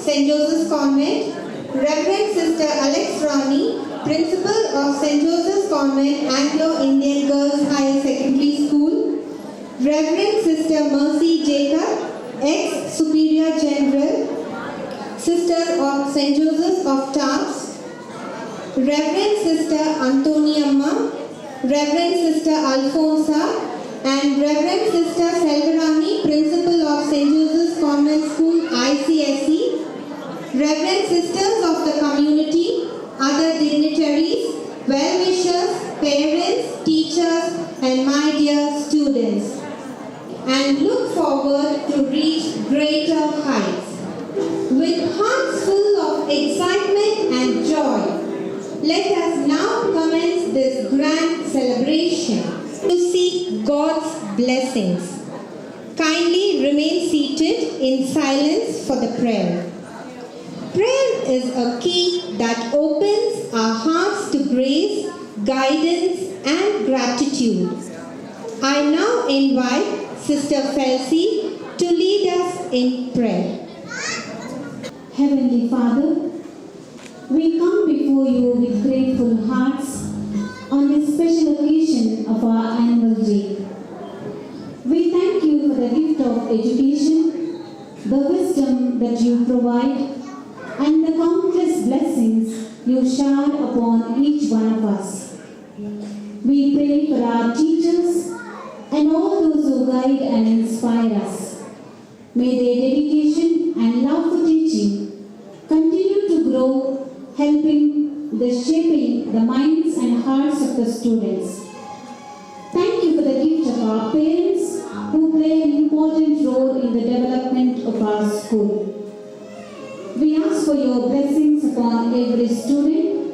St. Joseph's Convent, Reverend Sister Alex Rani, Principal of St. Joseph's Convent Anglo-Indian Girls Higher Secondary School, Reverend Sister Mercy Jacob, ex-Superior General, Sister of St. Joseph's of Taps, Reverend Sister Antoniamma, Reverend Sister Alfonsa, and Reverend Sister Selvarani, Principal of St. Joseph's Convent School, ICSE, Reverend Sisters of the community, other dignitaries, well-wishers, parents, teachers, and my dear students, and look forward to reach greater heights. With hearts full of excitement and joy, let us now commence this grand celebration to seek God's blessings. Kindly remain seated in silence for the prayer. Prayer is a key that opens our hearts to grace, guidance, and gratitude. I now invite Sister Felsie to lead us in prayer. Heavenly Father, we come before you with grateful hearts on this special occasion of our annual day. We thank you for the gift of education, the wisdom that you provide, and the countless blessings you shower upon each one of us. We pray for our teachers and all those who guide and inspire us. May their dedication and love for teaching continue to grow, shaping the minds and hearts of the students. Thank you for the gift of our parents who play an important role in the development of our school. We ask for your blessings upon every student,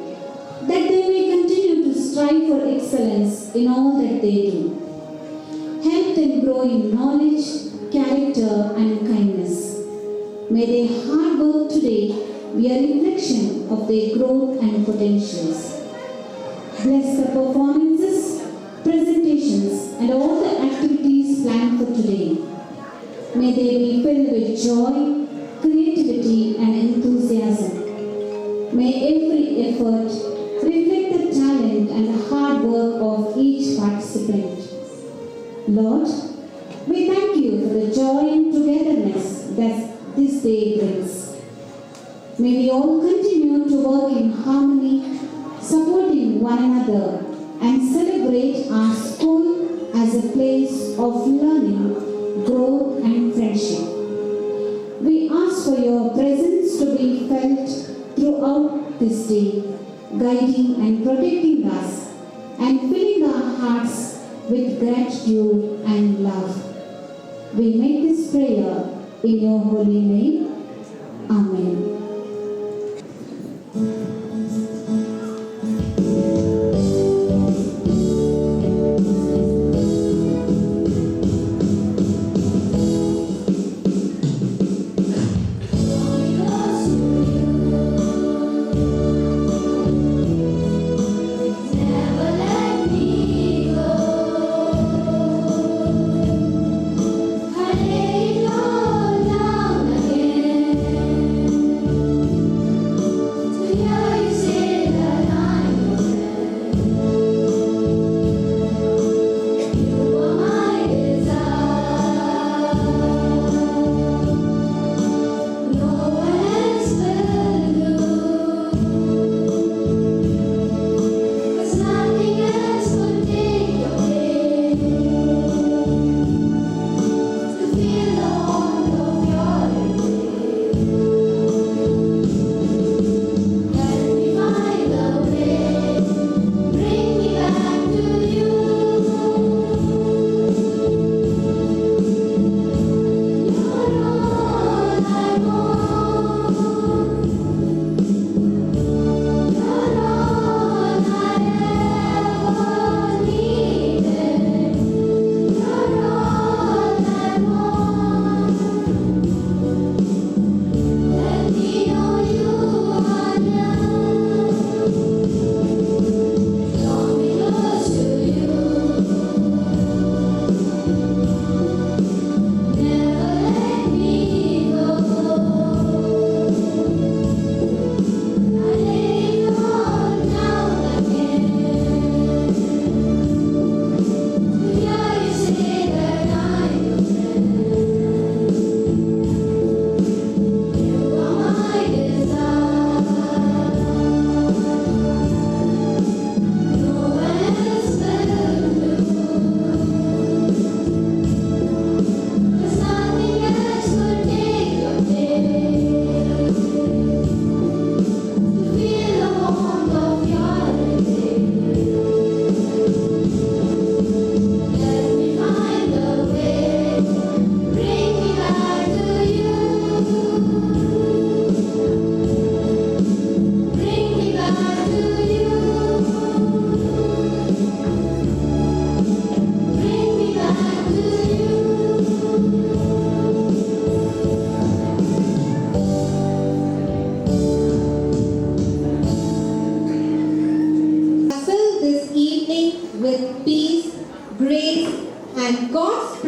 that they may continue to strive for excellence in all that they do. Help them grow in knowledge, character, and kindness. May their hard work today be a reflection of their growth and potentials. Bless the performances, presentations, and all the activities planned for today. May they be filled with joy, creativity, and enthusiasm. May every effort reflect the talent and hard work of each participant. Lord, we thank you for the joy and togetherness that this day brings. May we all continue to work in harmony, supporting one another, and celebrate our school as a place of learning, growth, and friendship. We ask for your presence to be felt throughout this day, guiding and protecting us, and filling our hearts with gratitude and love. We make this prayer in your holy name. Amen. Again.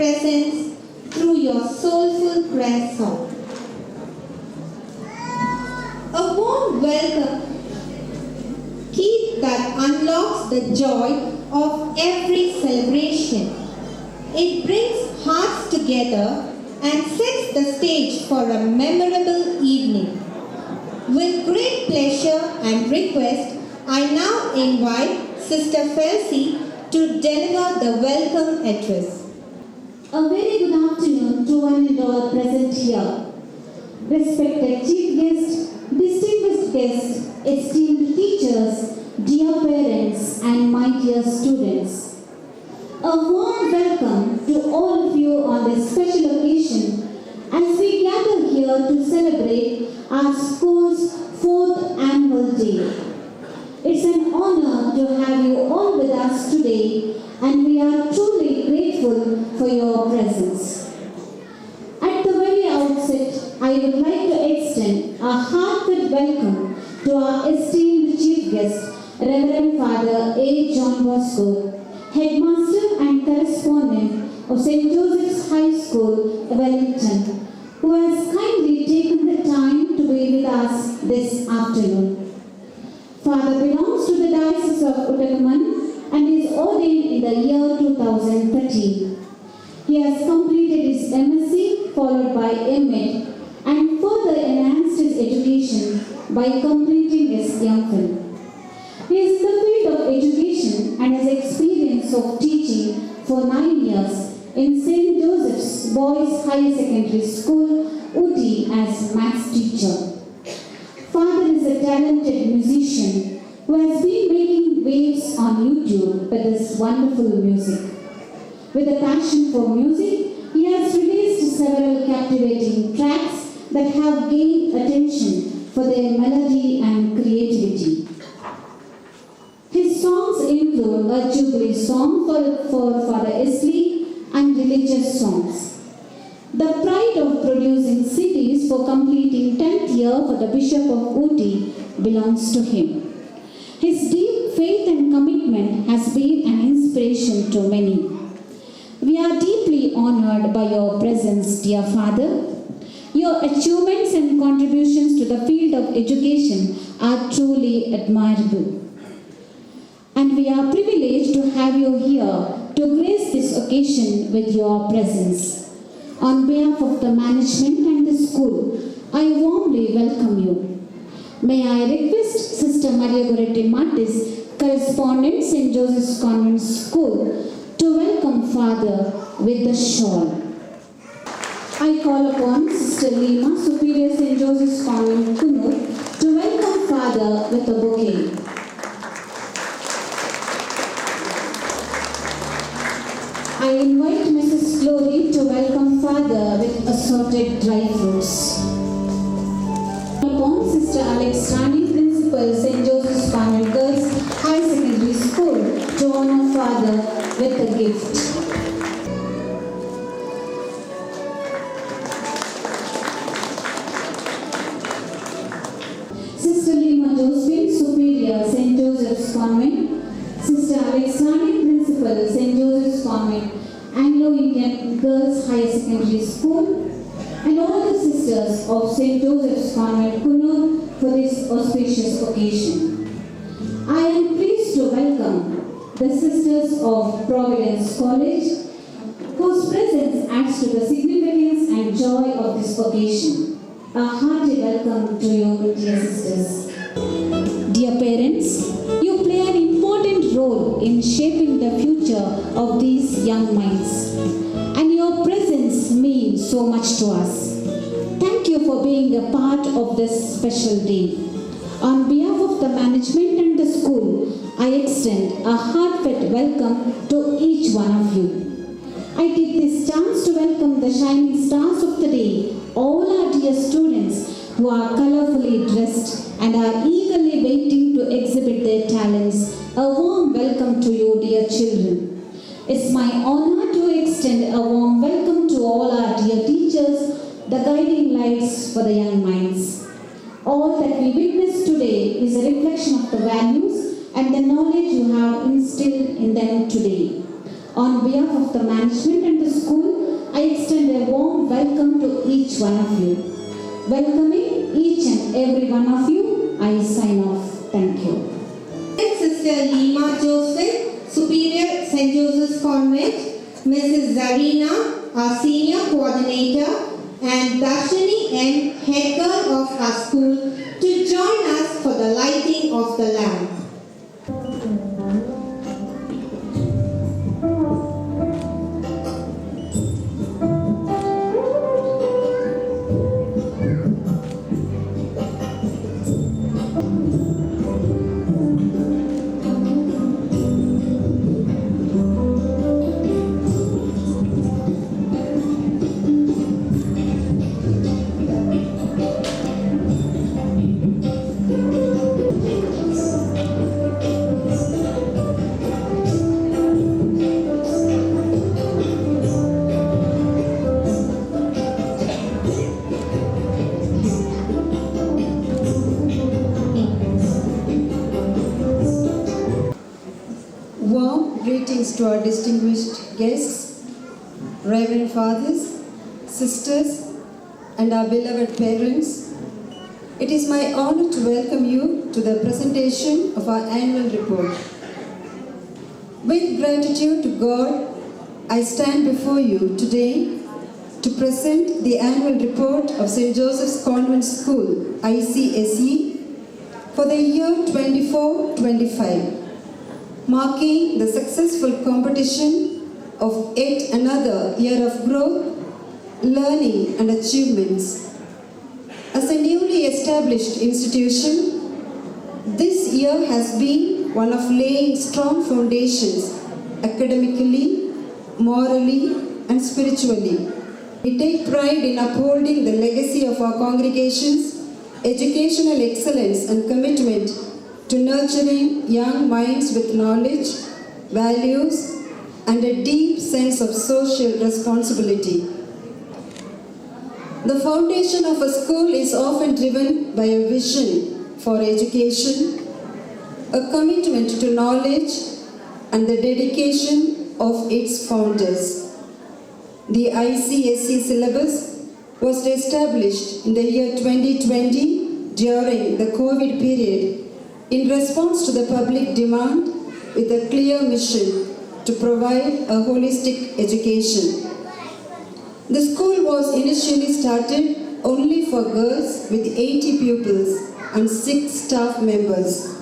presence through your soulful prayer song. A warm welcome, key that unlocks the joy of every celebration. It brings hearts together and sets the stage for a memorable evening. With great pleasure and request, I now invite Sister Felsie to deliver the welcome address. A very good afternoon to one and all present here. Respected Chief Guest, distinguished guests, esteemed teachers, dear parents and my dear students. A warm welcome to all of you on this special occasion as we gather here to celebrate our school's 4th annual day. It's an honor to have you all with us today, and we are truly grateful for your presence. At the very outset, I would like to extend a heartfelt welcome to our esteemed Chief Guest, Reverend Father A. John Bosco, Headmaster and Correspondent of St. Joseph's High School, Wellington, who has kindly taken the time to be with us this afternoon. Father belongs to the Diocese of Uttarakhand and is ordained in the year 2013. He has completed his MSc followed by M.Ed and further enhanced his education by completing his MPhil. He is in the field of education and has experience of teaching for 9 years in St. Joseph's Boys Higher Secondary School, Ooty, as maths teacher. Father is a talented musician who has been making waves on YouTube with his wonderful music. With a passion for music, he has released several captivating tracks that have gained attention for their melody and creativity. His songs include a Jubilee song for Father Isley and religious songs. The pride of producing CDs for completing 10th year for the Bishop of Ooty belongs to him. His deep faith and commitment has been an inspiration to many. We are deeply honored by your presence, dear Father. Your achievements and contributions to the field of education are truly admirable. And we are privileged to have you here to grace this occasion with your presence. On behalf of the management and the school, I warmly welcome you. May I request Sister Maria Goretti Martis, Correspondent St. Joseph's Convent School, to welcome Father with the shawl. I call upon Sister Lima, Superior St. Joseph's Convent, Kunur, to welcome Father with a bouquet. I invite Mrs. Glory to welcome Father with assorted dry fruits. Upon Sister Alex Rani, Principal St. Joseph's Convent Girls High Secondary School, to honor Father with a gift. Sister Lima Josephine, Superior St. Joseph's Convent, Sister Alex Rani, Principal St. Joseph's Convent, Anglo-Indian Girls Higher Secondary School, and all the sisters of St. Joseph's Convent, Kunur, for this auspicious occasion. I am pleased to welcome the sisters of Providence College, whose presence adds to the significance and joy of this occasion. A hearty welcome to you, dear sisters. Dear parents, you play an important role in shaping the future of these young minds, and your presence means so much to us. Thank you for being a part of this special day. On behalf of the management and the school, I extend a heartfelt welcome to each one of you. I take this chance to welcome the shining stars of the day, all our dear students who are colorfully dressed and are eagerly waiting to exhibit their talents. A warm welcome to you, dear children. It's my honor to extend a warm welcome to all our dear teachers, the guiding lights for the young minds. All that we witness today is a reflection of the values and the knowledge you have instilled in them today. On behalf of the management and the school, I extend a warm welcome to each one of you. Welcoming each and every one of you, I sign off. Thank you. Sister Lima Joseph, Superior St. Joseph's Convent, Mrs. Zarina, our Senior Coordinator, and Darshini M, Head Girl of our school, to join us for the lighting of the lamp. Warm greetings to our distinguished guests, Reverend Fathers, Sisters, and our beloved parents. It is my honor to welcome you to the presentation of our annual report. With gratitude to God, I stand before you today to present the annual report of St. Joseph's Convent School, ICSE, for the year 24-25. Marking the successful competition of yet another year of growth, learning and achievements. As a newly established institution, this year has been one of laying strong foundations academically, morally and spiritually. We take pride in upholding the legacy of our congregation's educational excellence and commitment to nurturing young minds with knowledge, values, and a deep sense of social responsibility. The foundation of a school is often driven by a vision for education, a commitment to knowledge, and the dedication of its founders. The ICSE syllabus was established in the year 2020 during the COVID period in response to the public demand with a clear mission to provide a holistic education. The school was initially started only for girls with 80 pupils and 6 staff members.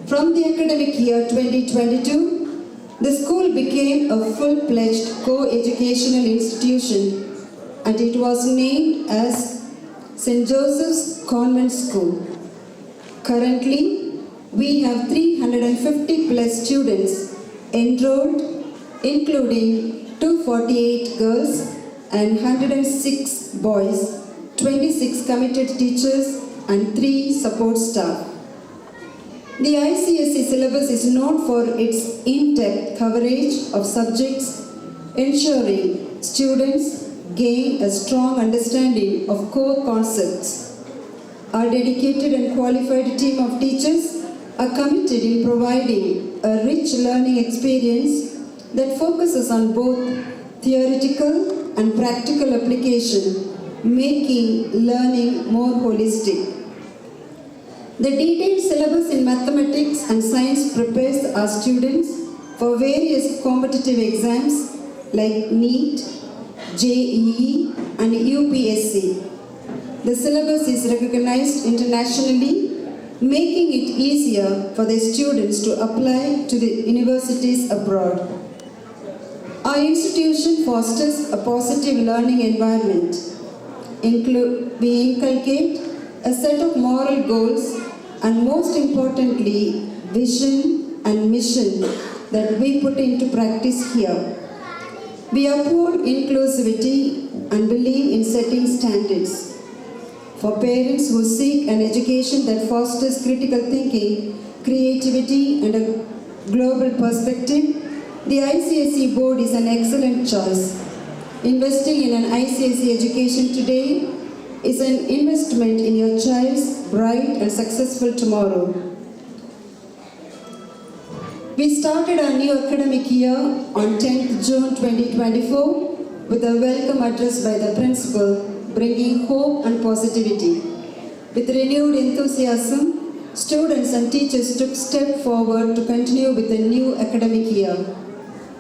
From the academic year 2022, the school became a full-fledged co-educational institution and it was named as St. Joseph's Convent School. Currently, we have 350 plus students enrolled, including 248 girls and 106 boys, 26 committed teachers and 3 support staff. The ICSE syllabus is known for its in-depth coverage of subjects, ensuring students gain a strong understanding of core concepts. Our dedicated and qualified team of teachers are committed in providing a rich learning experience that focuses on both theoretical and practical application, making learning more holistic. The detailed syllabus in mathematics and science prepares our students for various competitive exams like NEET, JEE, and UPSC. The syllabus is recognized internationally, making it easier for the students to apply to the universities abroad. Our institution fosters a positive learning environment. We inculcate a set of moral goals and most importantly, vision and mission that we put into practice here. We uphold inclusivity and believe in setting standards. For parents who seek an education that fosters critical thinking, creativity, and a global perspective, the ICSE board is an excellent choice. Investing in an ICSE education today is an investment in your child's bright and successful tomorrow. We started our new academic year on 10th June 2024 with a welcome address by the principal, bringing hope and positivity. With renewed enthusiasm, students and teachers took step forward to continue with the new academic year.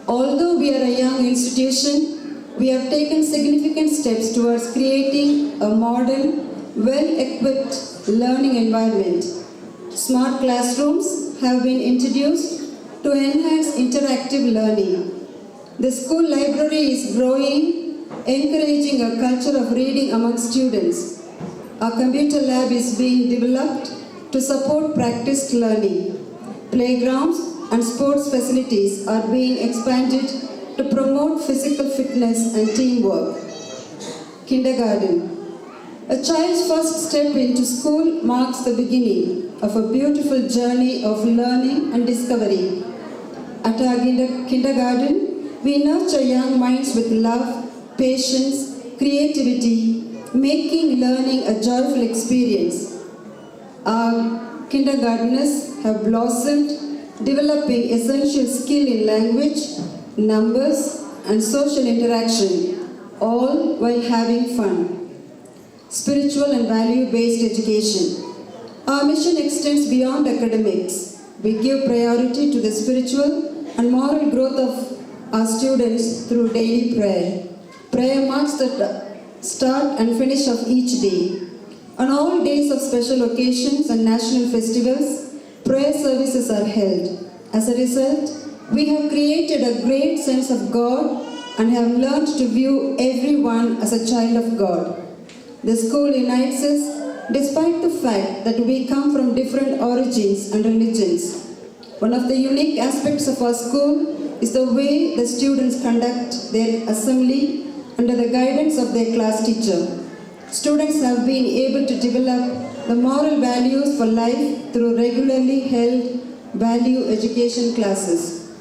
Although we are a young institution, we have taken significant steps towards creating a modern, well-equipped learning environment. Smart classrooms have been introduced to enhance interactive learning. The school library is growing, encouraging a culture of reading among students. A computer lab is being developed to support practiced learning. Playgrounds and sports facilities are being expanded to promote physical fitness and teamwork. Kindergarten. A child's first step into school marks the beginning of a beautiful journey of learning and discovery. At our kindergarten, we nurture young minds with love, patience, creativity, making learning a joyful experience. Our kindergartners have blossomed, developing essential skill in language, numbers, and social interaction, all while having fun. Spiritual and value-based education. Our mission extends beyond academics. We give priority to the spiritual and moral growth of our students through daily prayer. Prayer marks the start and finish of each day. On all days of special occasions and national festivals, prayer services are held. As a result, we have created a great sense of God and have learned to view everyone as a child of God. The school unites us despite the fact that we come from different origins and religions. One of the unique aspects of our school is the way the students conduct their assembly under the guidance of their class teacher. Students have been able to develop the moral values for life through regularly held value education classes.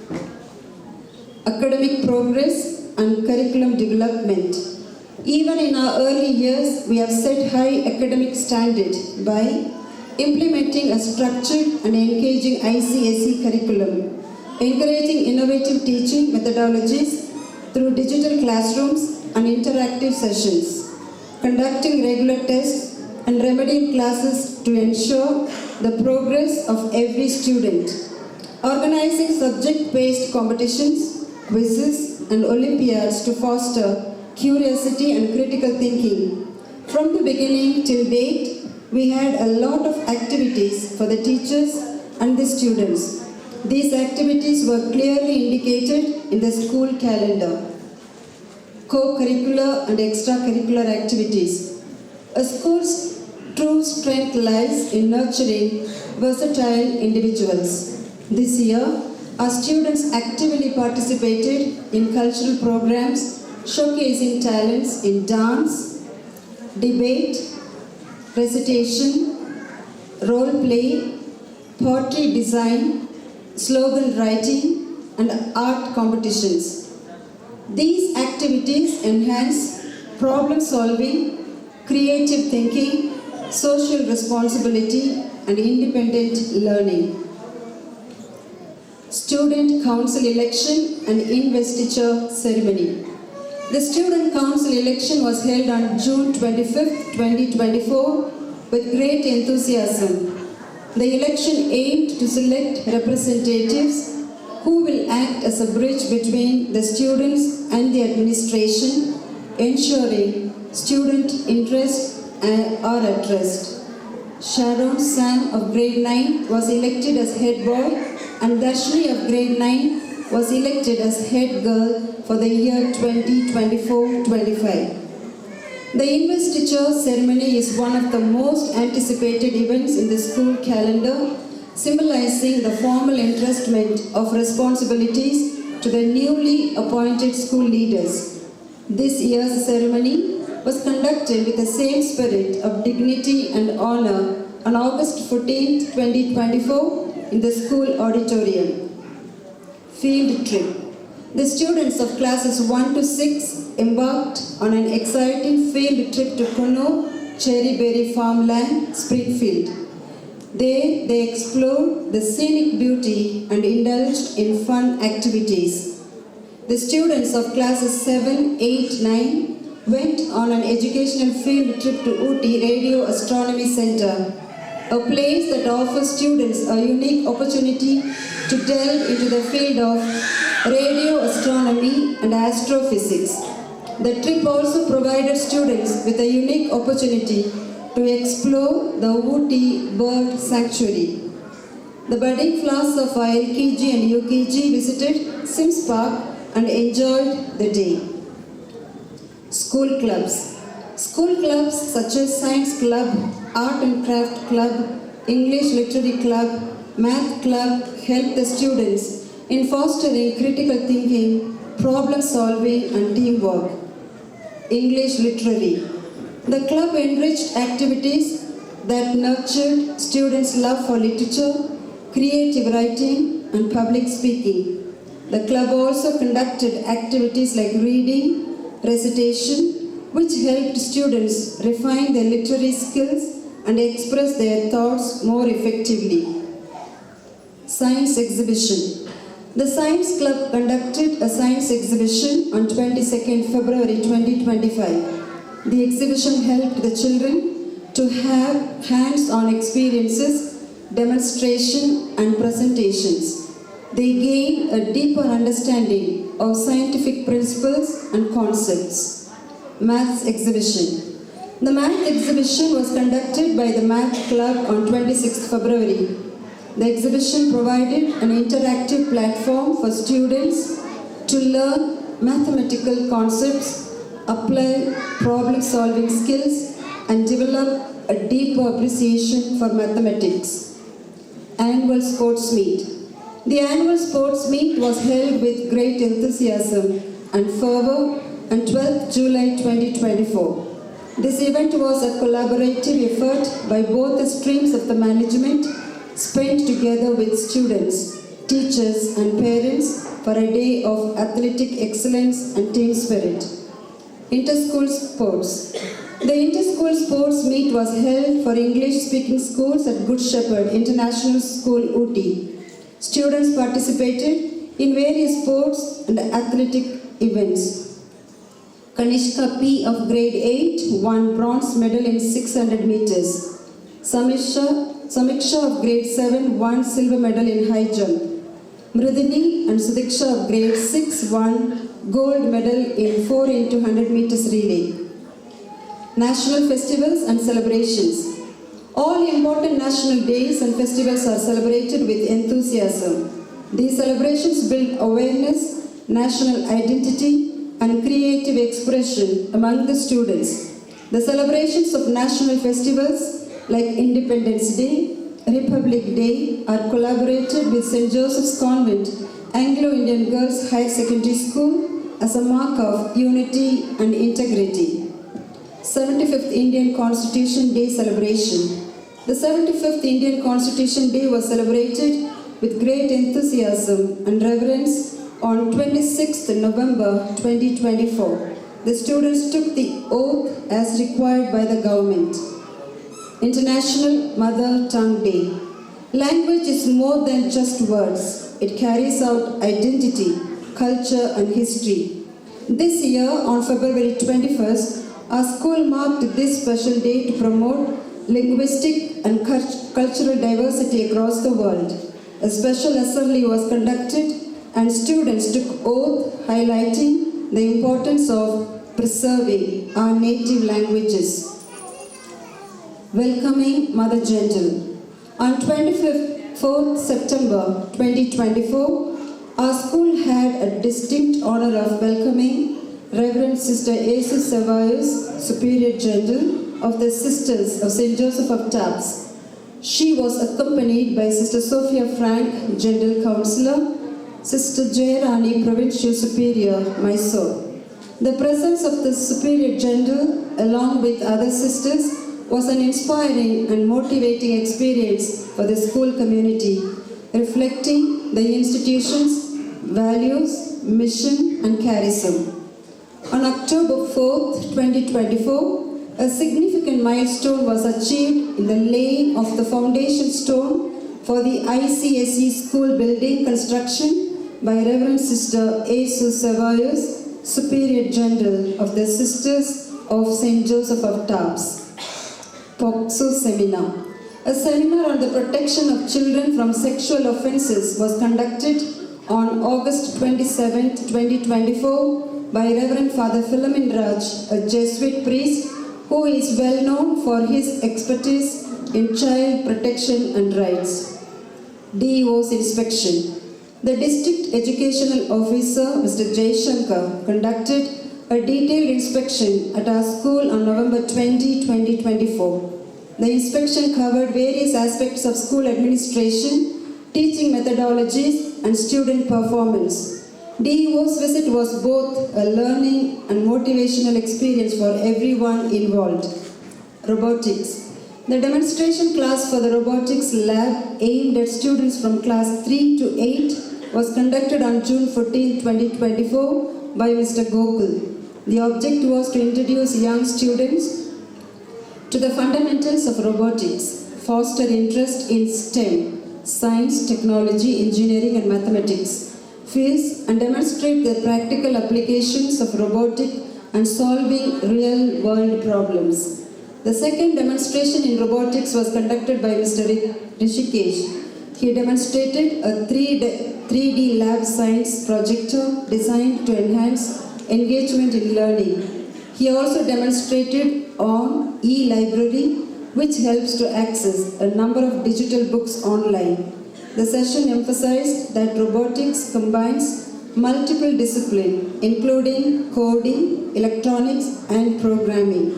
Academic progress and curriculum development. Even in our early years, we have set high academic standard by implementing a structured and engaging ICSE curriculum, encouraging innovative teaching methodologies through digital classrooms and interactive sessions, conducting regular tests and remedial classes to ensure the progress of every student, organizing subject-based competitions, quizzes, and Olympiads to foster curiosity and critical thinking. From the beginning till date, we had a lot of activities for the teachers and the students. These activities were clearly indicated in the school calendar. Co-curricular and extracurricular activities. A school's true strength lies in nurturing versatile individuals. This year, our students actively participated in cultural programs showcasing talents in dance, debate, recitation, role play, poetry design, slogan writing, and art competitions. These activities enhance problem solving, creative thinking, social responsibility, and independent learning. Student Council election and investiture ceremony. The Student Council election was held on June 25, 2024 with great enthusiasm. The election aimed to select representatives who will act as a bridge between the students and the administration, ensuring student interests are addressed. Sharon Sam of grade 9 was elected as head boy and Darshini of grade 9 was elected as head girl for the year 2024-25. The investiture ceremony is one of the most anticipated events in the school calendar, symbolizing the formal entrustment of responsibilities to the newly appointed school leaders. This year's ceremony was conducted with the same spirit of dignity and honor on August 14, 2024 in the school auditorium. Field trip. The students of classes 1 to 6 embarked on an exciting field trip to Kuno, Cherryberry Farmland, Springfield. There, they explored the scenic beauty and indulged in fun activities. the students of classes 7, 8, 9 went on an educational field trip to Ooty Radio Astronomy Center, a place that offers students a unique opportunity to delve into the field of radio astronomy and astrophysics. The trip also provided students with a unique opportunity to explore the Ooty Bird Sanctuary. The budding class of LKG and UKG visited Sims Park and enjoyed the day. School clubs. School clubs such as Science Club, Art and Craft Club, English Literary Club, Math Club help the students in fostering critical thinking, problem solving and teamwork. English Literary. The club enriched activities that nurtured students' love for literature, creative writing and public speaking. The club also conducted activities like reading, recitation, which helped students refine their literary skills and express their thoughts more effectively. Science exhibition. The Science Club conducted a science exhibition on 22nd February 2025. The exhibition helped the children to have hands-on experiences, demonstration and presentations. They gained a deeper understanding of scientific principles and concepts. Maths exhibition. The math exhibition was conducted by the Math Club on 26th February. The exhibition provided an interactive platform for students to learn mathematical concepts, apply problem-solving skills, and develop a deeper appreciation for mathematics. Annual Sports Meet. The annual sports meet was held with great enthusiasm and fervor on 12th July 2024. This event was a collaborative effort by both the streams of the management, spent together with students, teachers and parents for a day of athletic excellence and team spirit. Inter-school sports. The inter-school sports meet was held for English-speaking schools at Good Shepherd International School, Ooty. Students participated in various sports and athletic events. Kanishka P of grade 8 won bronze medal in 600 meters. Samiksha of grade 7 won silver medal in high jump. Mridini and Sudiksha of grade 6 won gold medal in 4 into 100 meters relay. National festivals and celebrations. All important national days and festivals are celebrated with enthusiasm. These celebrations build awareness, national identity, and creative expression among the students. The celebrations of national festivals like Independence Day, Republic Day are collaborated with St. Joseph's Convent, Anglo-Indian Girls Higher Secondary School as a mark of unity and integrity. 75th Indian Constitution Day celebration. The 75th Indian Constitution Day was celebrated with great enthusiasm and reverence on 26th November 2024. The students took the oath as required by the government. International Mother Tongue Day. Language is more than just words. It carries out identity, culture and history. This year, on February 21st, our school marked this special day to promote linguistic and cultural diversity across the world. A special assembly was conducted and students took oath highlighting the importance of preserving our native languages. Welcoming Mother Gentle. On 24th September 2024, our school had a distinct honor of welcoming Reverend Sister Asu Ceballos, Superior General of the Sisters of St. Joseph of Taps. She was accompanied by Sister Sophia Frank, General Counselor, Sister Jayarani, Provincial Superior, Mysore. The presence of the Superior General, along with other sisters, was an inspiring and motivating experience for the school community, reflecting the institution's values, mission, and charism. On October 4th, 2024, a significant milestone was achieved in the laying of the foundation stone for the ICSE school building construction by Reverend Sister A. Ceballos, Superior General of the Sisters of St. Joseph of Tabs. POCSO Seminar. A seminar on the protection of children from sexual offences was conducted on August 27, 2024 by Reverend Father Philomen Raj, a Jesuit priest who is well known for his expertise in child protection and rights. DEO's inspection. The District Educational Officer, Mr. Jay Shankar, conducted a detailed inspection at our school on November 20, 2024. The inspection covered various aspects of school administration, teaching methodologies, and student performance. DEO's visit was both a learning and motivational experience for everyone involved. Robotics. The demonstration class for the robotics lab aimed at students from class 3 to 8 was conducted on June 14, 2024 by Mr. Gokul. The object was to introduce young students to the fundamentals of robotics, foster interest in STEM, science, technology, engineering and mathematics fields, and demonstrate the practical applications of robotic and solving real-world problems. The second demonstration in robotics was conducted by Mr. Rishikesh. He demonstrated a 3D lab science projector designed to enhance engagement in learning. He also demonstrated on e-library, which helps to access a number of digital books online. The session emphasized that robotics combines multiple disciplines, including coding, electronics, and programming.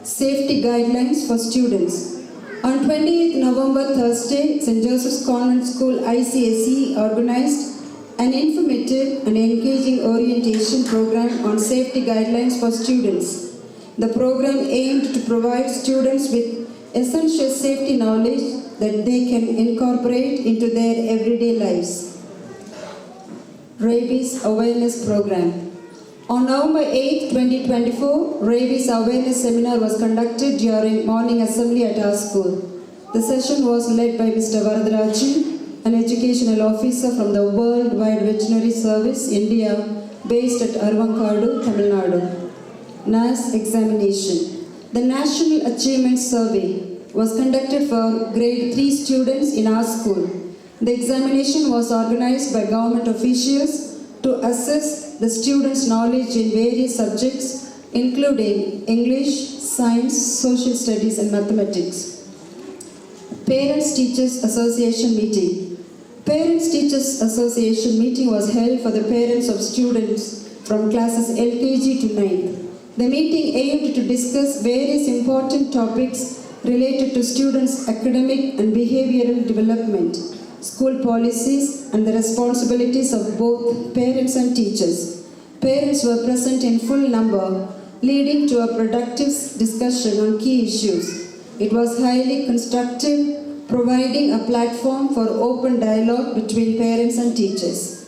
Safety guidelines for students. On 28th November, Thursday, St. Joseph's Convent School ICSE organized an informative and engaging orientation program on safety guidelines for students. The program aimed to provide students with essential safety knowledge that they can incorporate into their everyday lives. Rabies Awareness Program. On November 8, 2024, Rabies Awareness Seminar was conducted during morning assembly at our school. The session was led by Mr. Varadarajan, an educational officer from the Worldwide Veterinary Service, India, based at Arvankadu, Tamil Nadu. NAS Examination. The National Achievement Survey was conducted for grade 3 students in our school. The examination was organized by government officials to assess the students' knowledge in various subjects, including English, Science, Social Studies, and Mathematics. Parents-Teachers Association Meeting. Parents-Teachers Association meeting was held for the parents of students from classes LKG to 9th. The meeting aimed to discuss various important topics related to students' academic and behavioral development, school policies, and the responsibilities of both parents and teachers. Parents were present in full number, leading to a productive discussion on key issues. It was highly constructive, providing a platform for open dialogue between parents and teachers.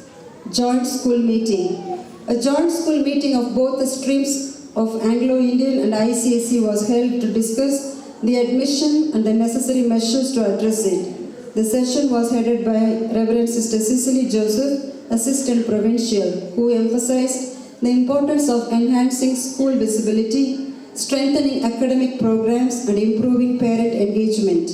Joint School Meeting. A joint school meeting of both the streams of Anglo-Indian and ICSE was held to discuss the admission and the necessary measures to address it. The session was headed by Reverend Sister Cicely Joseph, Assistant Provincial, who emphasized the importance of enhancing school visibility, strengthening academic programs, and improving parent engagement.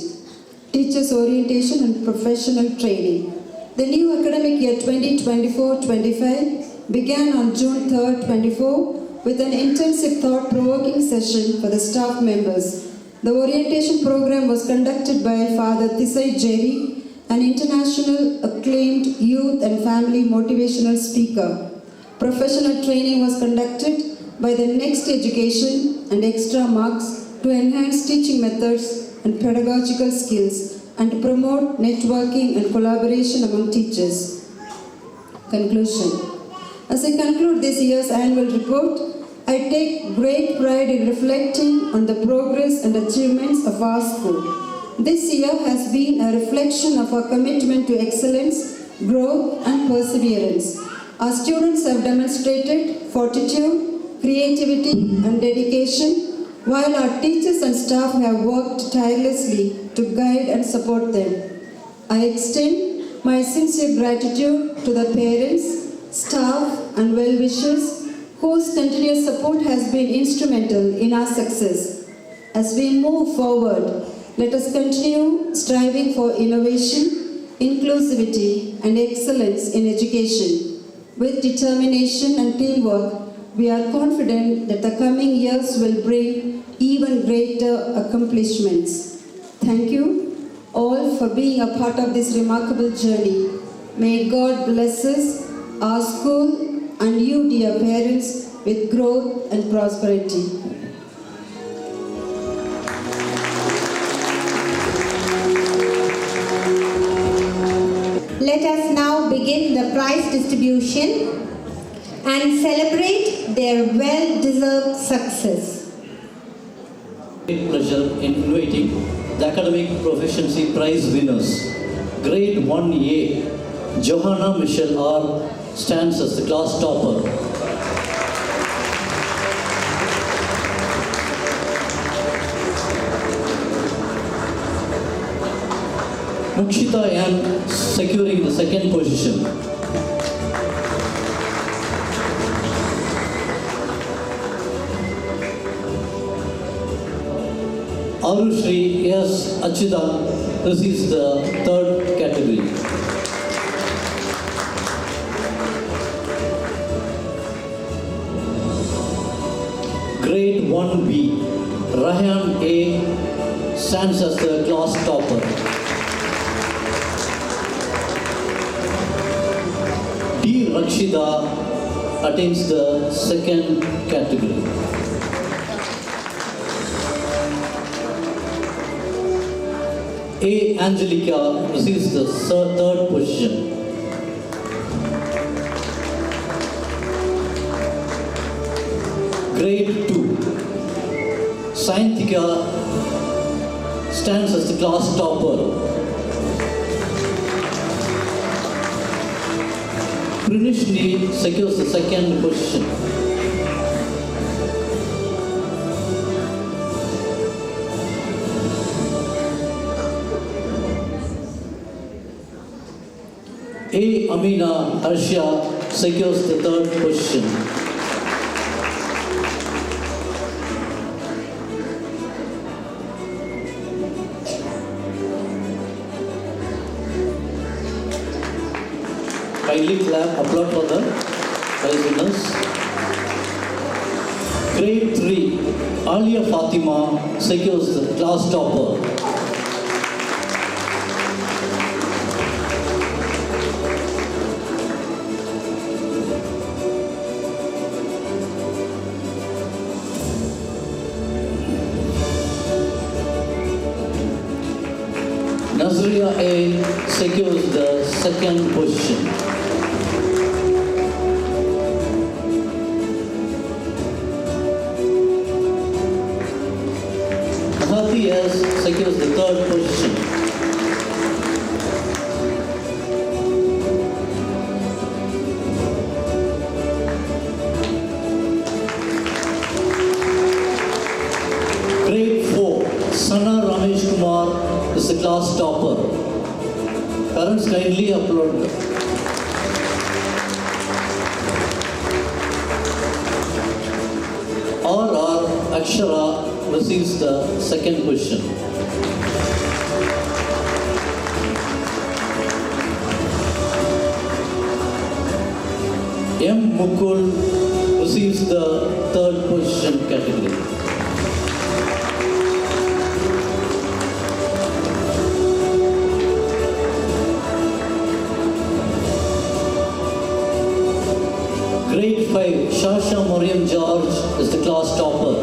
Teachers' orientation and professional training. The new academic year 2024-25 began on June 3, 24 with an intensive thought-provoking session for the staff members. The orientation program was conducted by Father Tisai Jerry, an international acclaimed youth and family motivational speaker. Professional training was conducted by the Next Education and Extra Marks to enhance teaching methods and pedagogical skills and to promote networking and collaboration among teachers. Conclusion. As I conclude this year's annual report, I take great pride in reflecting on the progress and achievements of our school. This year has been a reflection of our commitment to excellence, growth, and perseverance. Our students have demonstrated fortitude, creativity, and dedication, while our teachers and staff have worked tirelessly to guide and support them. I extend My sincere gratitude to the parents, staff and well-wishers whose continuous support has been instrumental in our success. As we move forward, let us continue striving for innovation, inclusivity and excellence in education. With determination and teamwork, we are confident that the coming years will bring even greater accomplishments. Thank you all for being a part of this remarkable journey. May God bless us, our school and you, dear parents, with growth and prosperity. Let us now begin the prize distribution and celebrate their well-deserved success. Great pleasure in inviting the Academic Proficiency Prize winners. Grade 1A, Johanna Michelle R. stands as the class topper. Mukshita N. securing the second position. Arushri S. Achuda receives the third category. Grade 1B, Rahan A. stands as the class topper. D. Rakshida attains the second category. A. Angelica receives the third position. Grade 2, Saintika stands as the class topper. Prinishni secures the second position. A. Amina Arshia secures the third position. Kindly clap, applaud for the prize winners. Grade 3, Alia Fatima secures the class topper. Nazria A secures the second position. Mahati S secures the third position. Grade 4, Sana Ramesh Kumar is the class topper. Parents kindly applaud. R. Akshara receives the second position. M. Mukul receives the third position category. Grade 5, Shasha Mariam George is the class topper.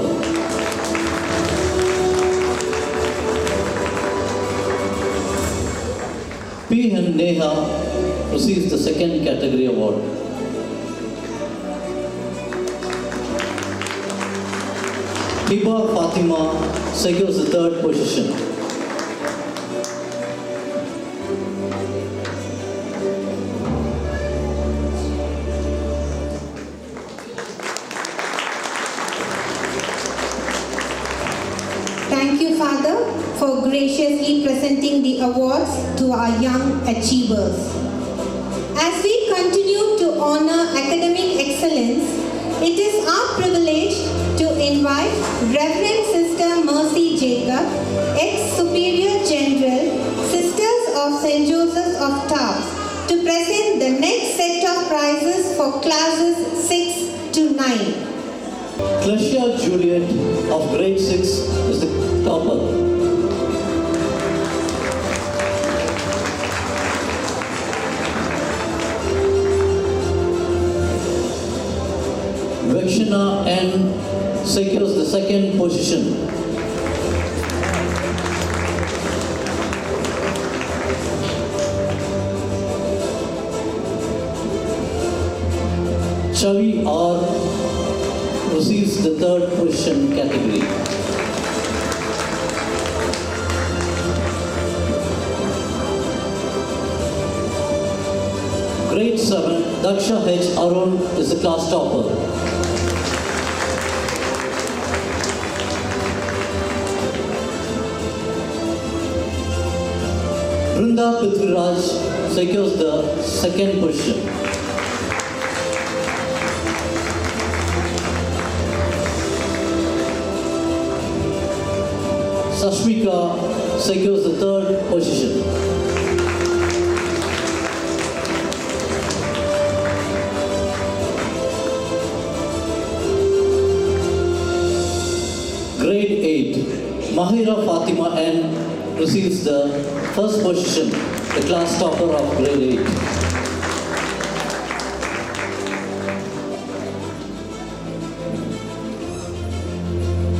P. N. Neha receives the second category award. Hiba Fatima secures the third position. Thank you, Father, for graciously presenting the awards to our young achievers. As we continue to honor academic excellence, it is our privilege to invite Reverend Sister Mercy Jacob, ex-Superior General, Sisters of St. Joseph of Tarbes, to present the next set of prizes for classes 6 to 9. Clesia Juliet of grade 6 is the topper. Vakshana N secures the second position. Chavi R receives the third position category. Grade 7, Daksha H. Arun is the class topper. Brinda Prithviraj secures the second position. Sashmika secures the third position. Grade 8, Mahira Fatima N receives the first position, the class topper of grade 8.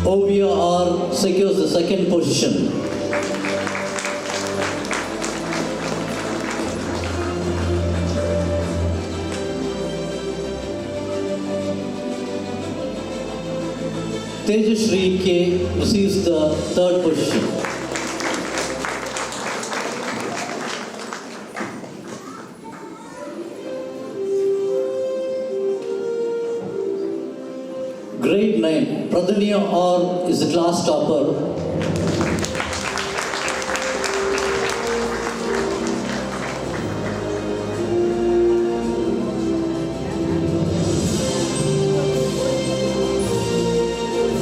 Ovia R secures the second position. Tejashri K receives the third position. Grade 9, Pradhanya R is the class topper.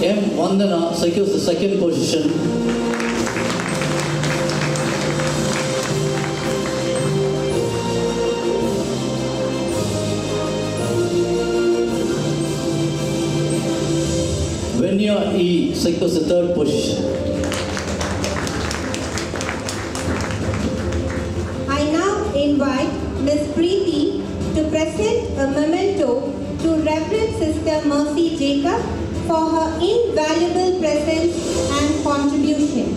M. Vandana secures the second position. Venya E secures the third position. I now invite Ms. Preeti to present a memento to Reverend Sister Mercy Jacob for her invaluable presence and contribution.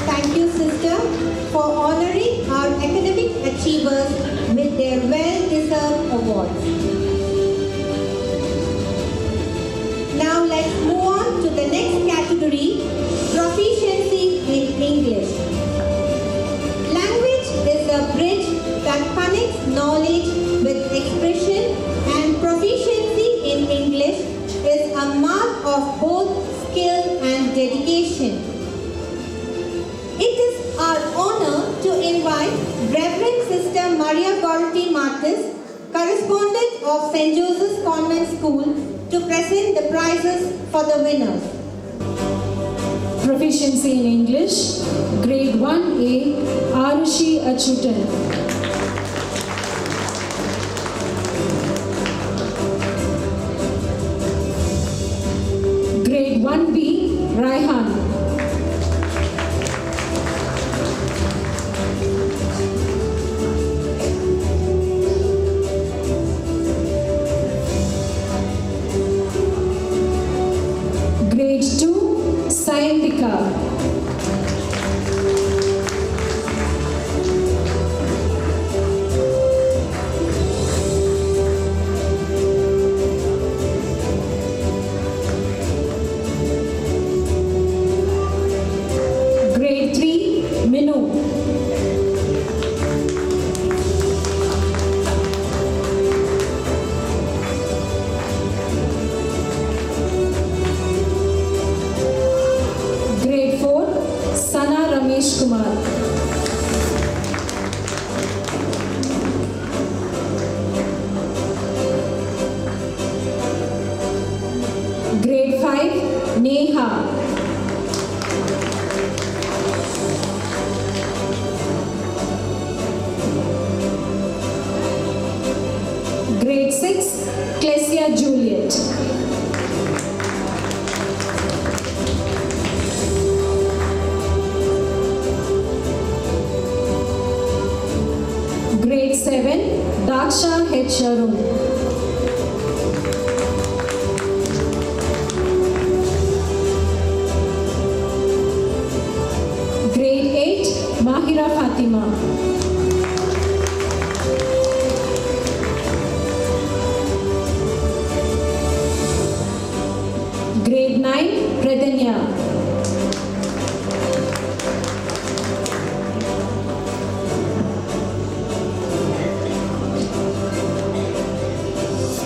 Thank you, Sister, for honoring our academic achievers with their well-deserved awards. Now let's move on to the next category, proficiency in English. Language is a bridge that connects knowledge with expression, and proficiency in English is a mark of both skill and dedication. It is our honor to invite Reverend Sister Maria Gorati Martis, correspondent of St. Joseph's Convent School, to present the prizes for the winners. Proficiency in English, Grade 1A, Arushi Achutan. Grade 1B, Raihan. Grade 2, Sayendika. Neha. Grade 6, Clesia Juliet. Grade 7, Daksha H. Arun. Grade 8, Mahira Fatima. Grade 9, Pradanya.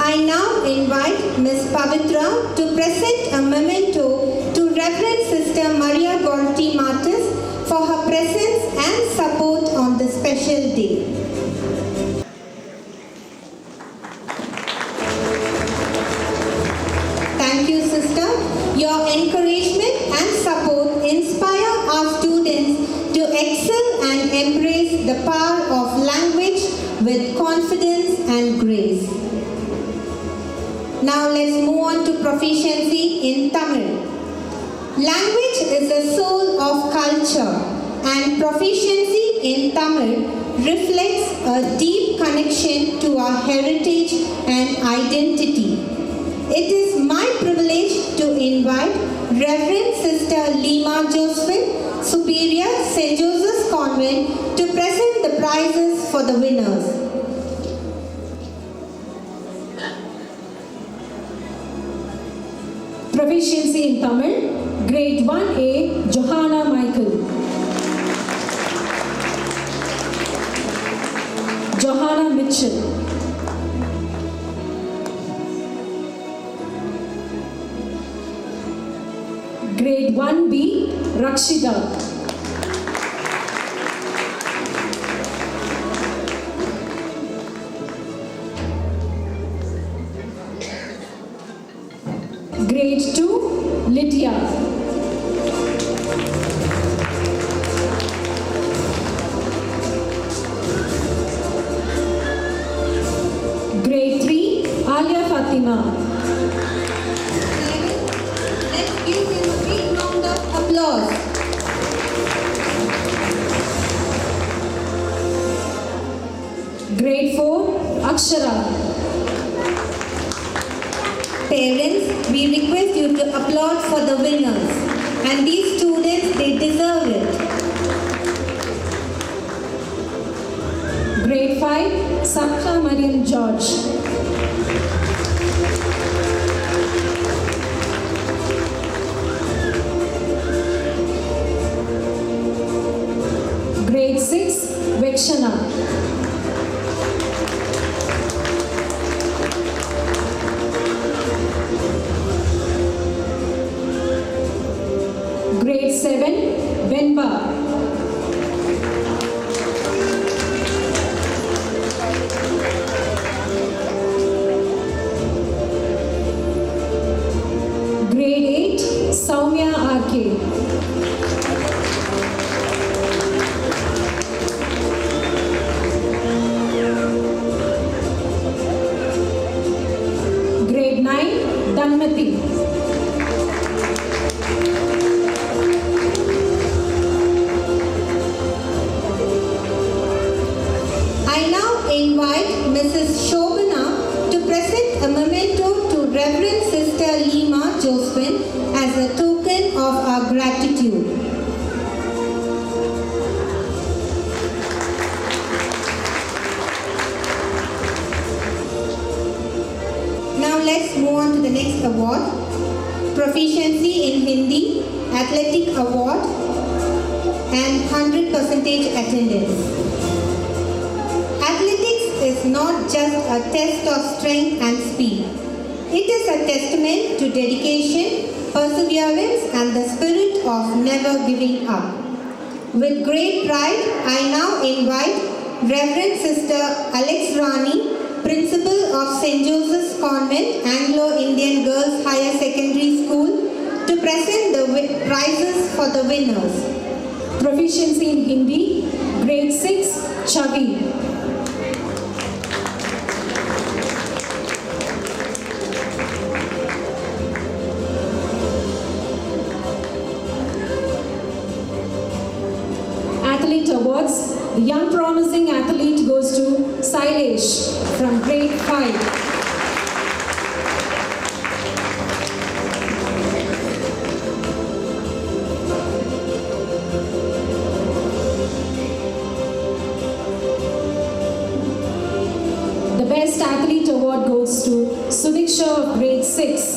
I now invite Ms. Pavitra to present a memento to Reverend Sister Maria Gorti Martis for her presence and support on this special day. Thank you, sister. Your encouragement and support inspire our students to excel and embrace the power of language with confidence and grace. Now let's move on to proficiency in Tamil. Language is the soul of culture, and proficiency in Tamil reflects a deep connection to our heritage and identity. It is my privilege to invite Reverend Sister Lima Josephine, Superior, St. Joseph's Convent, to present the prizes for the winners. Proficiency in Tamil, Grade 1A, Johanna Michael. Johanna Mitchell. Grade 1B, Rakshida. Grade 2, Lydia. Grade 3, Alia Fatima. Let's give him a big round of applause. Grade 4, Akshara. Parents, we request you to applaud for the winners. And these students, they deserve it. Grade 5, Sakha Mariam George. Grade 6, Vekshana. Grade 7, Benba. Grade 8, Soumya R.K. Grade 9, Dhanmati. I now invite Mrs. Shobana to present a memento to Reverend Sister Lima Josephine as a token of our gratitude. Now let's move on to the next award. Proficiency in Hindi, Athletic Award, and 100% attendance. Athletics is not just a test of strength and speed. It is a testament to dedication, perseverance, and the spirit of never giving up. With great pride, I now invite Reverend Sister Alex Rani, Principal of St. Joseph's Convent, Anglo-Indian Girls Higher Secondary School, to present the prizes for the winners. Proficiency in Hindi, grade 6, Chavi. Athlete awards. The young promising athlete goes to Sailesh from grade 5. The best athlete award goes to Sudiksha of grade 6.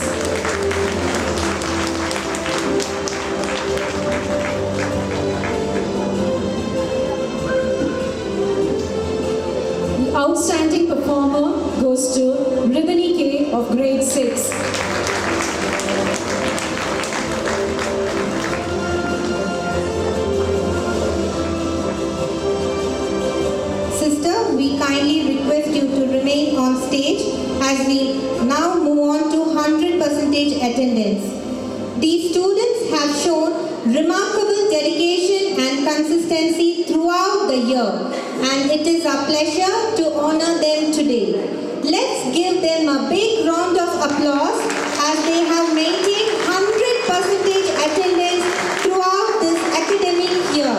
The outstanding performer goes to Ridhani K of grade 6. Sister, we kindly request you to remain on stage as we now move on to 100% attendance. These students have shown remarkable dedication and consistency throughout the year, and it is our pleasure to honor them today. Let's give them a big round of applause as they have maintained 100% attendance throughout this academic year.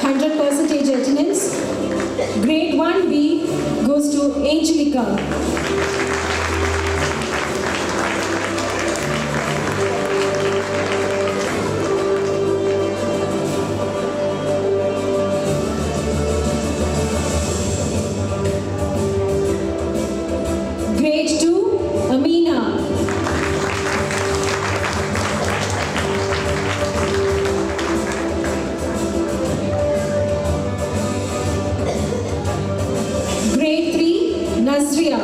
100% attendance. Grade 1B goes to Angelica. Grade 2, Amina. Grade 3, Nazria.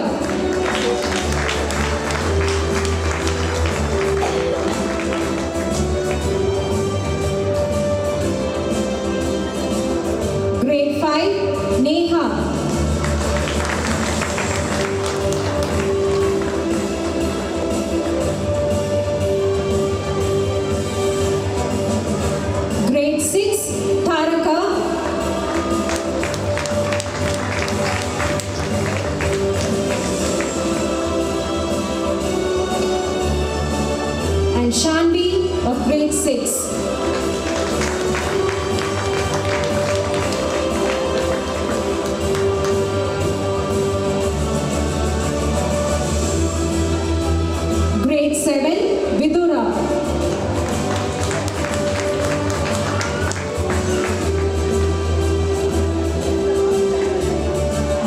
Grade 5, Neha. Grade 6, Taraka. And Shanvi of grade 6. Grade 7, Vidura.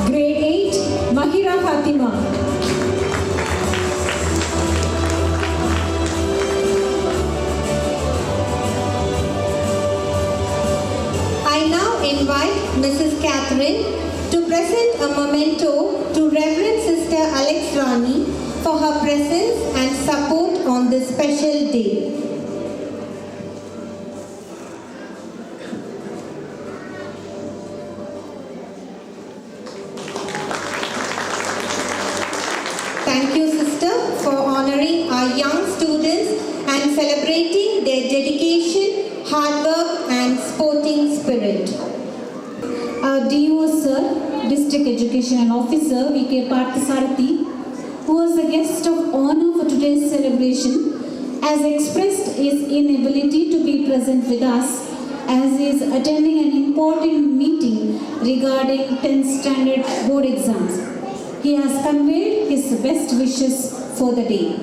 Grade 8, Mahira Fatima. I now invite Mrs. Catherine to present a memento to Reverend Sister Alex Rani for her presence and support on this special day. Thank you, Sister, for honoring our young students and celebrating their dedication, hard work and sporting spirit. Our DO Sir, District Education and Officer V.K. Parthasarathy, who was the guest of honor for today's celebration, has expressed his inability to be present with us as he is attending an important meeting regarding 10th standard board exams. He has conveyed his best wishes for the day.